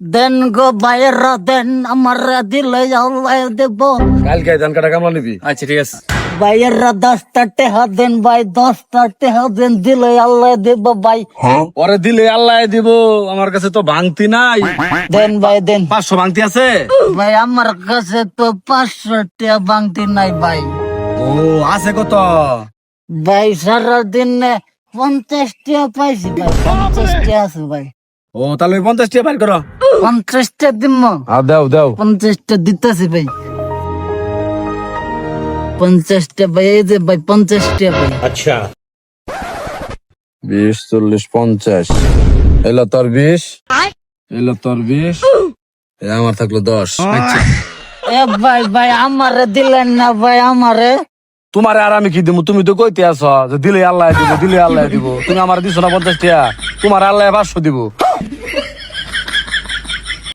দেন গো বাইরা দেন আমার দিলে আল্লাহ দেব। কালকে ধান কাটা কামলা নিবি। আচ্ছা ঠিক আছে। বাইরা 10টা টেহা দেন ভাই, 10টা টেহা দেন দিলে আল্লাহ দেব ভাই। পরে দিলে আল্লাহ দিব। আমার কাছে তো ভাঙতি নাই। দেন ভাই দেন 500 ভাঙতি আছে। ভাই, আমার কাছে তো 500 টাকা বাংতি নাই ভাই। ও আছে কত? ভাই সারাদিনে 50 টাকা পাইছি ভাই, 50 টাকা আছে ভাই। ও তাহলে 50 টাকা বাইর করো। 50 টাকা দিব, দাও দাও। 50 টাকা দিতেছি ভাই। 50 টাকা ভাই, এই যে ভাই 50 টাকা ভাই। 20 40 50 এলো তোর 20, এলো তোর 20, আমার থাকলো 10। আচ্ছা এ ভাই ভাই আমারে দিলেন না ভাই, আমারে। তোমার আর আমি কি দিব? তুমি তো কইতে আছো যে দিলে আল্লাহ দিব, দিলে আল্লাহ দিব। তুমি আমার দিছো না 50 টাকা, তোমার আল্লাহ 500 দিব।